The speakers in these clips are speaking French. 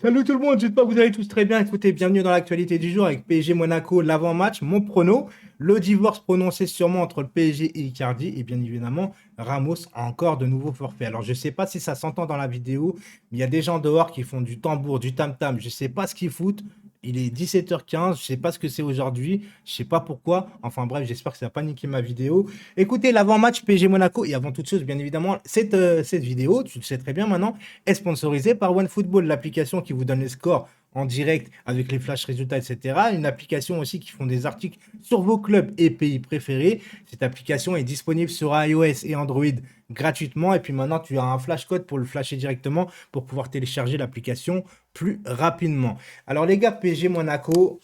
Salut tout le monde, j'espère que vous allez tous très bien. Écoutez, bienvenue dans l'actualité du jour avec PSG Monaco, l'avant-match, mon prono, le divorce prononcé sûrement entre le PSG et Icardi et bien évidemment Ramos a encore de nouveaux forfaits. Alors je ne sais pas si ça s'entend dans la vidéo, mais il y a des gens dehors qui font du tambour, du tam-tam, je ne sais pas ce qu'ils foutent. Il est 17h15, je ne sais pas ce que c'est aujourd'hui, je ne sais pas pourquoi. Enfin bref, j'espère que ça n'a pas niqué ma vidéo. Écoutez, l'avant-match PSG Monaco et avant toute chose, bien évidemment, cette vidéo, tu le sais très bien maintenant, est sponsorisé par OneFootball, l'application qui vous donne les scores en direct avec les flash résultats, etc. Une application aussi qui font des articles sur vos clubs et pays préférés. Cette application est disponible sur iOS et Android gratuitement. Et puis maintenant, tu as un flash code pour le flasher directement pour pouvoir télécharger l'application plus rapidement. Alors les gars, PSG Monaco,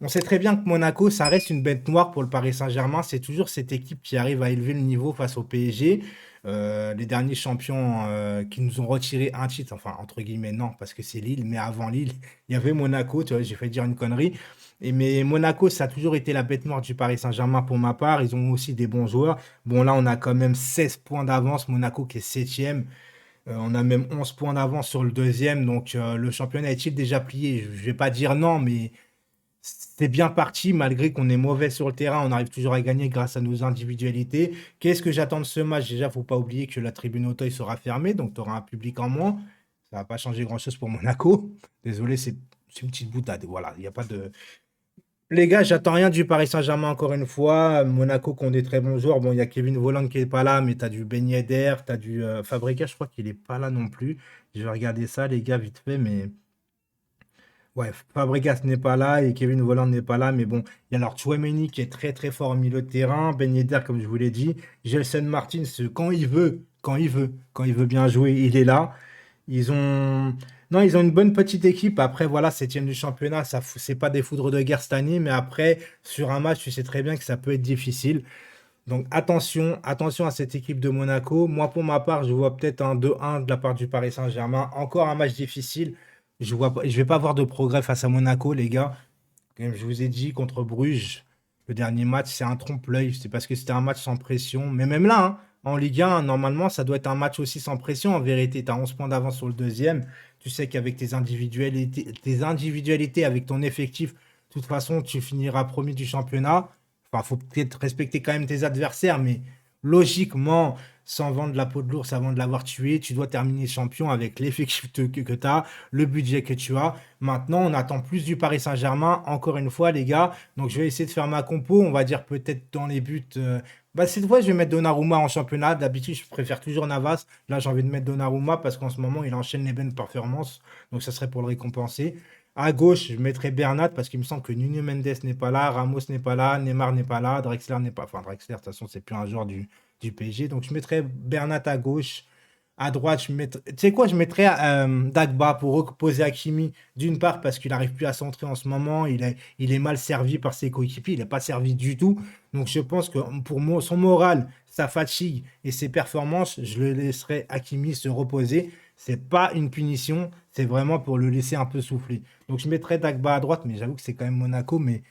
on sait très bien que Monaco, ça reste une bête noire pour le Paris Saint-Germain. C'est toujours cette équipe qui arrive à élever le niveau face au PSG. Les derniers champions qui nous ont retiré un titre, enfin entre guillemets non, parce que c'est Lille, mais avant Lille, il y avait Monaco, tu vois, j'ai fait dire une connerie. Mais Monaco, ça a toujours été la bête noire du Paris Saint-Germain pour ma part. Ils ont aussi des bons joueurs. Bon, là, on a quand même 16 points d'avance. Monaco qui est septième. On a même 11 points d'avance sur le deuxième. Donc, le championnat est-il déjà plié? Je ne vais pas dire non, mais c'est bien parti, malgré qu'on est mauvais sur le terrain, on arrive toujours à gagner grâce à nos individualités. Qu'est-ce que j'attends de ce match? Déjà, faut pas oublier que la tribune Auteuil sera fermée, donc tu auras un public en moins. Ça va pas changer grand-chose pour Monaco. Désolé, c'est une petite boutade. Voilà, il n'y a pas de. Les gars, j'attends rien du Paris Saint-Germain encore une fois. Monaco qui ont des très bons joueurs. Bon, il y a Kevin Volland qui est pas là, mais tu as du Ben Yedder, tu as du Fabregas, je crois qu'il est pas là non plus. Je vais regarder ça, les gars, vite fait, mais. Ouais, Fabregas n'est pas là et Kevin Volland n'est pas là, mais bon, il y a alors Tchouaméni qui est très très fort au milieu de terrain, Ben Yedder comme je vous l'ai dit, Gelson Martins quand il veut bien jouer, il est là. Ils ont non, ils ont une bonne petite équipe. Après voilà, septième du championnat, c'est pas des foudres de guerre cette année, mais après sur un match, tu sais très bien que ça peut être difficile. Donc attention, attention à cette équipe de Monaco. Moi, pour ma part, je vois peut-être un 2-1 de la part du Paris Saint-Germain. Encore un match difficile. Je vais pas avoir de progrès face à Monaco, les gars. Comme je vous ai dit, contre Bruges, le dernier match, c'est un trompe-l'œil. C'est parce que c'était un match sans pression. Mais même là, hein, en Ligue 1, normalement, ça doit être un match aussi sans pression. En vérité, tu as 11 points d'avance sur le deuxième. Tu sais qu'avec tes individualités, avec ton effectif, de toute façon, tu finiras premier du championnat. Enfin, faut peut-être respecter quand même tes adversaires, mais logiquement, sans vendre la peau de l'ours avant de l'avoir tué, tu dois terminer champion avec l'effectif que tu as, le budget que tu as. Maintenant, on attend plus du Paris Saint-Germain, encore une fois, les gars. Donc, je vais essayer de faire ma compo. On va dire peut-être dans les buts. Bah, cette fois, je vais mettre Donnarumma en championnat. D'habitude, je préfère toujours Navas. Là, j'ai envie de mettre Donnarumma parce qu'en ce moment, il enchaîne les bonnes performances. Donc, ça serait pour le récompenser. À gauche, je mettrai Bernat parce qu'il me semble que Nuno Mendes n'est pas là, Ramos n'est pas là, Neymar n'est pas là, Drexler n'est pas. Enfin, Drexler, de toute façon, c'est plus un joueur du PSG. Donc, je mettrai Bernat à gauche. À droite, je mettrais. Tu sais quoi, je mettrais Dagba pour reposer Hakimi. D'une part, parce qu'il n'arrive plus à centrer en ce moment. Il est mal servi par ses coéquipiers. Il n'est pas servi du tout. Donc, je pense que pour moi, son moral, sa fatigue et ses performances, je le laisserai Hakimi se reposer. C'est pas une punition. C'est vraiment pour le laisser un peu souffler. Donc, je mettrais Dagba à droite, mais j'avoue que c'est quand même Monaco. Mais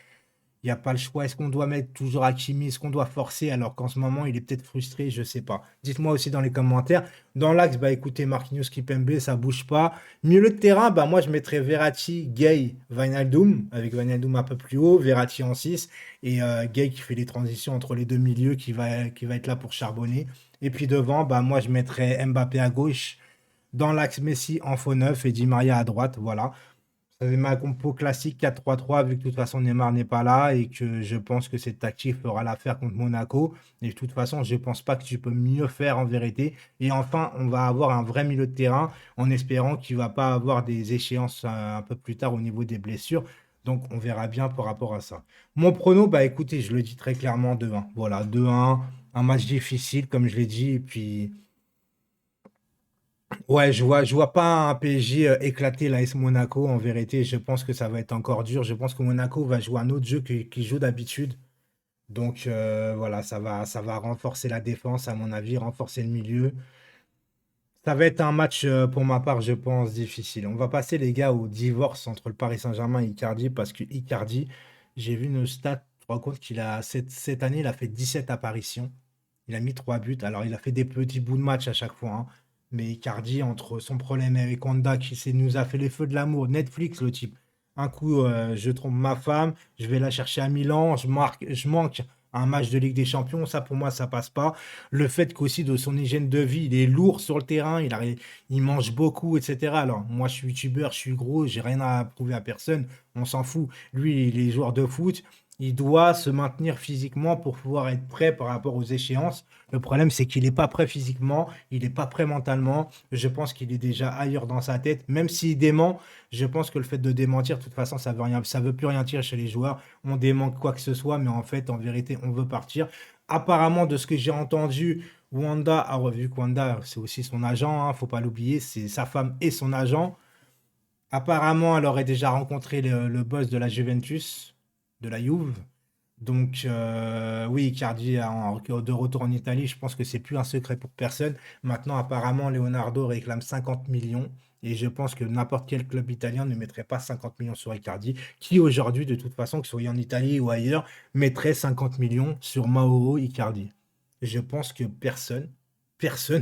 il n'y a pas le choix. Est-ce qu'on doit mettre toujours Hakimi? Est-ce qu'on doit forcer alors qu'en ce moment, il est peut-être frustré? Je ne sais pas. Dites-moi aussi dans les commentaires. Dans l'axe, bah écoutez, Marquinhos, Kimpembe, ça bouge pas. Milieu de terrain, bah moi, je mettrais Verratti, Gay, Wijnaldum, avec Wijnaldum un peu plus haut, Verratti en 6 et Gay qui fait les transitions entre les deux milieux, qui va être là pour charbonner. Et puis devant, bah moi, je mettrais Mbappé à gauche. Dans l'axe Messi en faux neuf et Di Maria à droite, voilà. Ça fait ma compo classique 4-3-3, vu que de toute façon Neymar n'est pas là et que je pense que cette tactique fera l'affaire contre Monaco. Et de toute façon, je ne pense pas que tu peux mieux faire en vérité. Et enfin, on va avoir un vrai milieu de terrain en espérant qu'il ne va pas avoir des échéances un peu plus tard au niveau des blessures. Donc on verra bien par rapport à ça. Mon prono, bah écoutez, je le dis très clairement 2-1. Voilà, 2-1, un match difficile comme je l'ai dit. Et puis. Ouais, je vois pas un PSG éclater l'AS Monaco. En vérité, je pense que ça va être encore dur. Je pense que Monaco va jouer un autre jeu qu'il joue d'habitude. Donc voilà, ça va renforcer la défense, à mon avis, renforcer le milieu. Ça va être un match, pour ma part, je pense, difficile. On va passer, les gars, au divorce entre le Paris Saint-Germain et Icardi, parce que Icardi, j'ai vu une stat, je me rends compte cette année, il a fait 17 apparitions. Il a mis 3 buts. Alors, il a fait des petits bouts de match à chaque fois, hein. Mais Icardi, entre son problème avec Wanda, nous a fait les feux de l'amour, Netflix, le type. Un coup, je trompe ma femme, je vais la chercher à Milan, je manque un match de Ligue des Champions, ça pour moi, ça passe pas. Le fait qu'aussi de son hygiène de vie, il est lourd sur le terrain, il mange beaucoup, etc. Alors, moi, je suis youtubeur, je suis gros, j'ai rien à prouver à personne, on s'en fout. Lui, il est joueur de foot, il doit se maintenir physiquement pour pouvoir être prêt par rapport aux échéances. Le problème, c'est qu'il n'est pas prêt physiquement, il n'est pas prêt mentalement. Je pense qu'il est déjà ailleurs dans sa tête. Même s'il dément, je pense que le fait de démentir, de toute façon, ça veut rien, ça veut plus rien dire chez les joueurs. On dément quoi que ce soit, mais en fait, en vérité, on veut partir. Apparemment, de ce que j'ai entendu, Wanda a revu que Wanda, c'est aussi son agent, hein, faut pas l'oublier, c'est sa femme et son agent. Apparemment, elle aurait déjà rencontré le boss de la Juventus, de la Juve. Donc, oui, Icardi de retour en Italie, je pense que c'est plus un secret pour personne. Maintenant, apparemment, Leonardo réclame 50 millions. Et je pense que n'importe quel club italien ne mettrait pas 50 millions sur Icardi, qui aujourd'hui, de toute façon, que ce soit en Italie ou ailleurs, mettrait 50 millions sur Mauro Icardi. Je pense que personne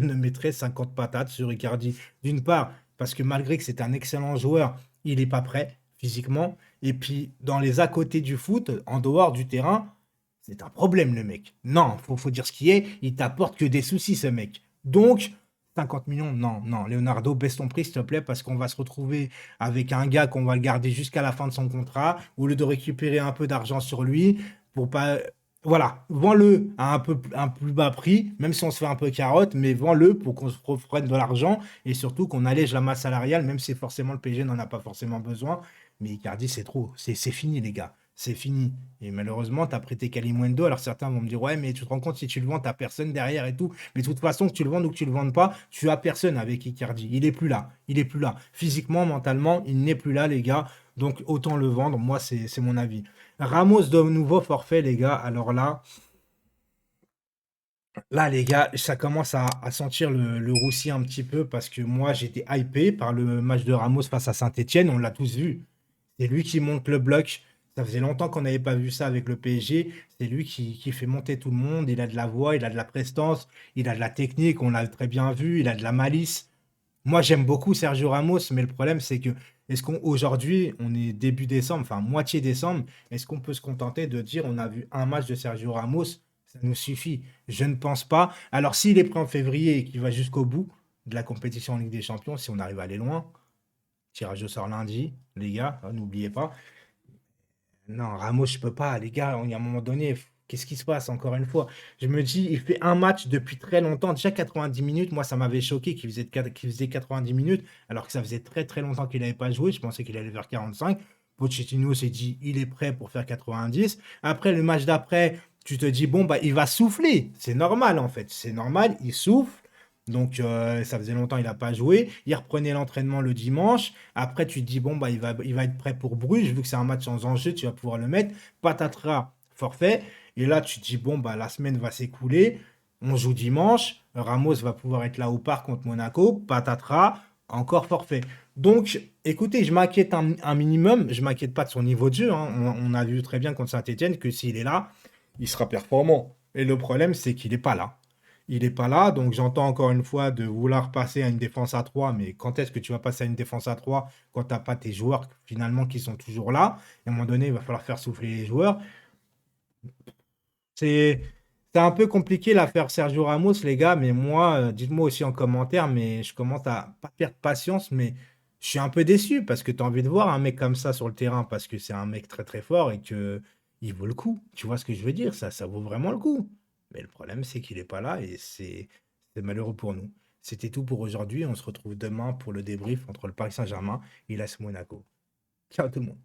ne mettrait 50 patates sur Icardi. D'une part, parce que malgré que c'est un excellent joueur, il n'est pas prêt physiquement. Et puis, dans les à côté du foot, en dehors du terrain, c'est un problème, le mec. Non, faut dire ce qui est. Il t'apporte que des soucis, ce mec. Donc, 50 millions, non, non. Leonardo, baisse ton prix, s'il te plaît, parce qu'on va se retrouver avec un gars qu'on va le garder jusqu'à la fin de son contrat, au lieu de récupérer un peu d'argent sur lui, pour pas. Voilà, vends-le à un plus bas prix, même si on se fait un peu carotte, mais vends-le pour qu'on se reprenne de l'argent et surtout qu'on allège la masse salariale, même si forcément le PSG n'en a pas forcément besoin. Mais Icardi, c'est trop. C'est fini, les gars. C'est fini. Et malheureusement, tu as prêté Kalimundo. Alors certains vont me dire, ouais, mais tu te rends compte, si tu le vends, tu personne derrière et tout. Mais de toute façon, que tu le vendes ou que tu le vendes pas, tu as personne avec Icardi. Il est plus là. Il est plus là. Physiquement, mentalement, il n'est plus là, les gars. Donc autant le vendre. Moi, c'est mon avis. Ramos de nouveau forfait, les gars. Alors là, les gars, ça commence à sentir le roussi un petit peu parce que moi, j'étais hypé par le match de Ramos face à Saint-Etienne. On l'a tous vu. C'est lui qui monte le bloc. Ça faisait longtemps qu'on n'avait pas vu ça avec le PSG. C'est lui qui fait monter tout le monde. Il a de la voix, il a de la prestance, il a de la technique. On l'a très bien vu. Il a de la malice. Moi, j'aime beaucoup Sergio Ramos, mais le problème, c'est que est-ce qu'aujourd'hui, on est début décembre, enfin moitié décembre, est-ce qu'on peut se contenter de dire on a vu un match de Sergio Ramos, ça nous suffit? Je ne pense pas. Alors, s'il est prêt en février et qu'il va jusqu'au bout de la compétition en Ligue des Champions, si on arrive à aller loin, tirage au sort lundi, les gars, hein, n'oubliez pas. Non, Ramos, je peux pas, les gars. Il y a un moment donné, qu'est-ce qui se passe encore une fois? Je me dis, il fait un match depuis très longtemps, déjà 90 minutes. Moi, ça m'avait choqué qu'il faisait 90 minutes, alors que ça faisait très très longtemps qu'il n'avait pas joué. Je pensais qu'il allait vers 45. Pochettino s'est dit, il est prêt pour faire 90. Après, le match d'après, tu te dis, bon, bah, il va souffler. C'est normal, en fait. C'est normal, il souffle. Donc, ça faisait longtemps qu'il n'a pas joué. Il reprenait l'entraînement le dimanche. Après, tu te dis, bon, bah, il va être prêt pour Bruges, vu que c'est un match sans enjeu, tu vas pouvoir le mettre. Patatras, forfait. Et là, tu te dis, bon, bah, la semaine va s'écouler. On joue dimanche. Ramos va pouvoir être là au parc contre Monaco. Patatras, encore forfait. Donc, écoutez, je m'inquiète un minimum. Je m'inquiète pas de son niveau de jeu, hein. On a vu très bien contre Saint-Etienne que s'il est là, il sera performant. Et le problème, c'est qu'il n'est pas là. Il n'est pas là, donc j'entends encore une fois de vouloir passer à une défense à 3, mais quand est-ce que tu vas passer à une défense à 3 quand tu n'as pas tes joueurs finalement qui sont toujours là? Et à un moment donné, il va falloir faire souffler les joueurs. C'est c'est un peu compliqué l'affaire Sergio Ramos, les gars, mais moi, dites-moi aussi en commentaire, mais je commence à pas perdre patience, mais je suis un peu déçu parce que tu as envie de voir un mec comme ça sur le terrain parce que c'est un mec très très fort et que il vaut le coup. Tu vois ce que je veux dire? Ça vaut vraiment le coup. Mais le problème, c'est qu'il n'est pas là et c'est malheureux pour nous. C'était tout pour aujourd'hui. On se retrouve demain pour le débrief entre le Paris Saint-Germain et l'AS Monaco. Ciao tout le monde.